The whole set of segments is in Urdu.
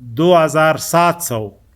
2700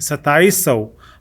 2700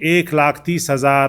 1,30,000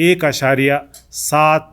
1.7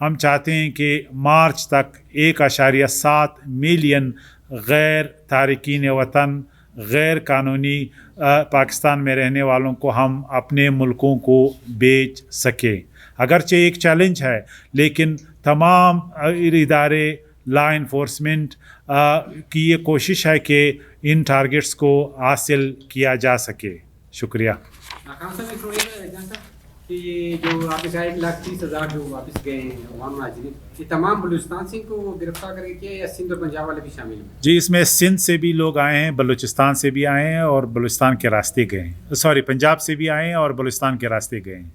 ہم چاہتے ہیں کہ مارچ تک 1.7 ملین غیر تارکین وطن غیر قانونی پاکستان میں رہنے والوں کو ہم اپنے ملکوں کو بیچ سکیں. اگرچہ ایک چیلنج ہے لیکن تمام ادارے لا انفورسمنٹ کی یہ کوشش ہے کہ ان ٹارگٹس کو حاصل کیا جا سکے. شکریہ. کہ یہ جو آپ نے کہا 1,30,000 جو واپس گئے ہیں عوام مہاجرین، یہ تمام بلوچستان سے کو گرفتار کر کے کیا یا سندھ اور پنجاب والے بھی شامل ہیں؟ جی اس میں سندھ سے بھی لوگ آئے ہیں، بلوچستان سے بھی آئے ہیں اور بلوچستان کے راستے گئے ہیں. سوری، پنجاب سے بھی آئے ہیں اور بلوچستان کے راستے گئے ہیں.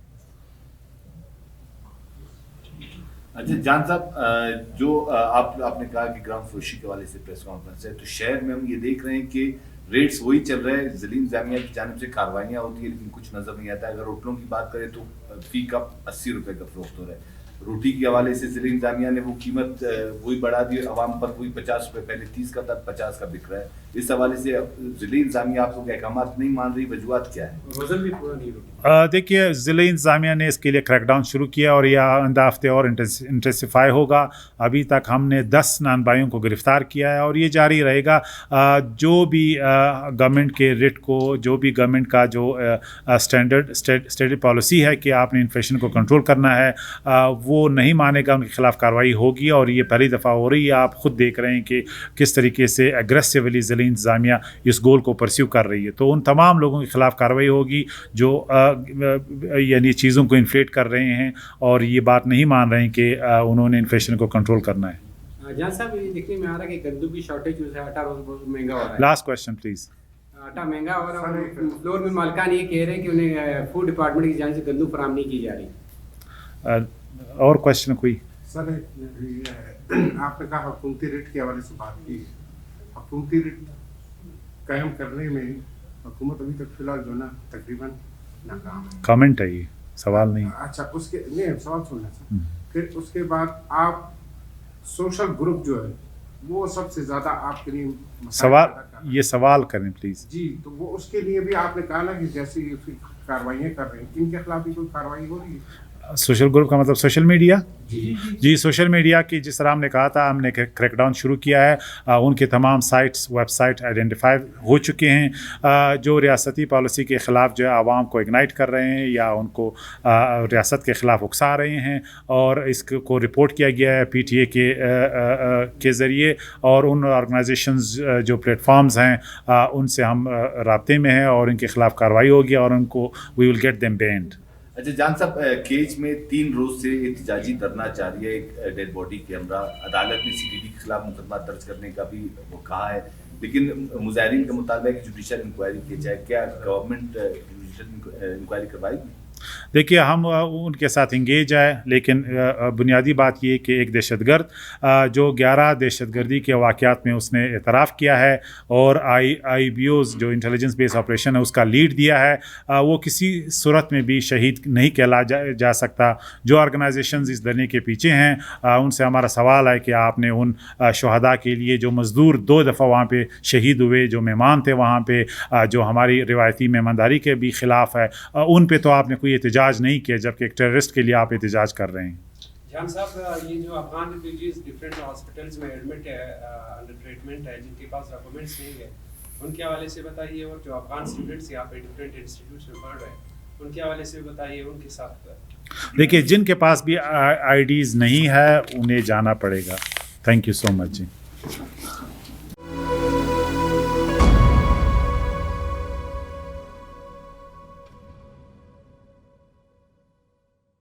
اچھا جان صاحب، جو آپ نے کہا کہ گرام فروشی کے حوالے سے پریس کانفرنس ہے، تو شہر میں ہم یہ دیکھ رہے ہیں کہ ریٹس وہی چل رہے ہیں، ذیلی انتظامیہ کی جانب سے کاروائیاں ہوتی ہیں لیکن کچھ نظر نہیں آتا ہے. اگر ہوٹلوں کی بات کریں تو فی کپ 80 روپے کا فروخت ہو رہا ہے. روٹی کے حوالے سے ذیلی انتظامیہ نے وہ قیمت وہی بڑھا دی، عوام پر وہی 50 روپے، پہلے 30 کا تھا 50 کا بک رہا ہے. اس حوالے سے ضلعی انتظامیہ آپ کو احکامات نہیں مان رہی، وجوہات کیا ہے؟ وزن بھی پورا نہیں ہوتا. دیکھیے ضلعی انتظامیہ نے اس کے لیے کریک ڈاؤن شروع کیا اور یہ آئندہ ہفتے اور انٹینسیفائی ہوگا. ابھی تک ہم نے 10 نان بھائیوں کو گرفتار کیا ہے اور یہ جاری رہے گا. جو بھی گورنمنٹ کے ریٹ کو، جو بھی گورنمنٹ کا جو اسٹیٹڈ پالیسی ہے کہ آپ نے انفلیشن کو کنٹرول کرنا ہے، وہ نہیں مانے گا، ان کے خلاف کارروائی ہوگی. اور یہ پہلی دفعہ ہو رہی ہے. آپ خود دیکھ رہے ہیں کہ کس طریقے سے ایگریسولی ضلعی انتظامیہ اس گول کو پرسیو کر رہی ہے. تو ان تمام لوگوں کے خلاف کارروائی ہوگی جو یعنی چیزوں کو انفلیٹ کر رہے ہیں اور یہ بات نہیں مان رہے ہیں کہ انہوں نے انفلیشن کو کنٹرول کرنا ہے. جان صاحب، یہ دیکھنے میں آ رہا ہے کہ گندم کی شارٹیج جو ہے، آٹا روز بہت مہنگا ہو رہا ہے. Last question please. آٹا مہنگا ہو رہا ہے اور فلور میں مالکان یہ کہہ رہے ہیں کہ انہیں فوڈ ڈپارٹمنٹ کی جانب سے گندم فراہم نہیں کی جا رہی. اور کویشچن کوئی؟ سر آپ نے کہا حکومتی ریٹ کے حوالے سے بات کی. حکومتی ریٹ قائم کرنے میں حکومت ابھی تک فی الحال جو نا تقریباً ناکام ہے. کامنٹ ہے، یہ سوال نہیں. اچھا، اس کے نہیں سوال سننا سر. پھر اس کے بعد آپ سوشل گروپ جو ہے وہ سب سے زیادہ آپ کے لیے سوال، یہ سوال کریں پلیز. جی، تو وہ اس کے لیے بھی آپ نے کہا نا کہ جیسے یہ کاروائیاں کر رہے ہیں، ان کے خلاف بھی کوئی کارروائی ہو رہی ہے؟ سوشل گروپ کا مطلب سوشل میڈیا؟ جی سوشل میڈیا کی جس طرح ہم نے کہا تھا، ہم نے کریک ڈاؤن شروع کیا ہے. ان کے تمام سائٹس، ویب سائٹ آئیڈینٹیفائی ہو چکے ہیں جو ریاستی پالیسی کے خلاف جو ہے عوام کو اگنائٹ کر رہے ہیں یا ان کو ریاست کے خلاف اکسا رہے ہیں، اور اس کو رپورٹ کیا گیا ہے PTA کے ذریعے. اور ان آرگنائزیشنز جو پلیٹ فارمز ہیں ان سے ہم رابطے میں ہیں اور ان کے خلاف کارروائی ہوگی اور ان کو وی ول گیٹ دیم بینڈ. اچھا جان صاحب، کیج میں 3 روز سے احتجاجی دھرنا جاری ہے ایک ڈیڈ باڈی کے ہمراہ. عدالت نے CDD کے خلاف مقدمہ درج کرنے کا بھی وہ کہا ہے، لیکن مظاہرین کا مطالبہ ہے کہ جوڈیشل انکوائری کی جائے. کیا گورنمنٹ جوڈیشل انکوائری کروائے گی؟ دیکھیے ہم ان کے ساتھ انگیج ہے، لیکن بنیادی بات یہ کہ ایک دہشت گرد جو 11 دہشت گردی کے واقعات میں اس نے اعتراف کیا ہے اور IBOs جو انٹیلیجنس بیس آپریشن ہے اس کا لیڈ دیا ہے، وہ کسی صورت میں بھی شہید نہیں کہلا جا سکتا. جو آرگنائزیشنز اس دھرنے کے پیچھے ہیں ان سے ہمارا سوال ہے کہ آپ نے ان شہداء کے لیے جو مزدور 2 دفعہ وہاں پہ شہید ہوئے، جو مہمان تھے وہاں پہ، جو ہماری روایتی مہمانداری کے بھی خلاف ہے، ان پہ تو آپ نے کوئی احتجاج نہیں کیا، جبکہ ایک ٹیررسٹ کے لیے آپ احتجاج کر رہے ہیں. جان صاحب، یہ جو افغان ریفیوجیز ڈفرینٹ ہاسپٹلس میں ایڈمٹ ہے، انڈر ٹریٹمنٹ ہے، جن کے پاس ڈاکومنٹس نہیں ہے، ان کے حوالے سے بتائیے. اور جو افغان اسٹوڈنٹس یہاں پہ ڈفرینٹ انسٹیٹیوٹس میں پڑھ رہے ہیں، ان کے حوالے سے بتائیے. ان کے ساتھ دیکھیے جن کے پاس بھی IDs نہیں ہے انہیں جانا پڑے گا. Thank you so much G.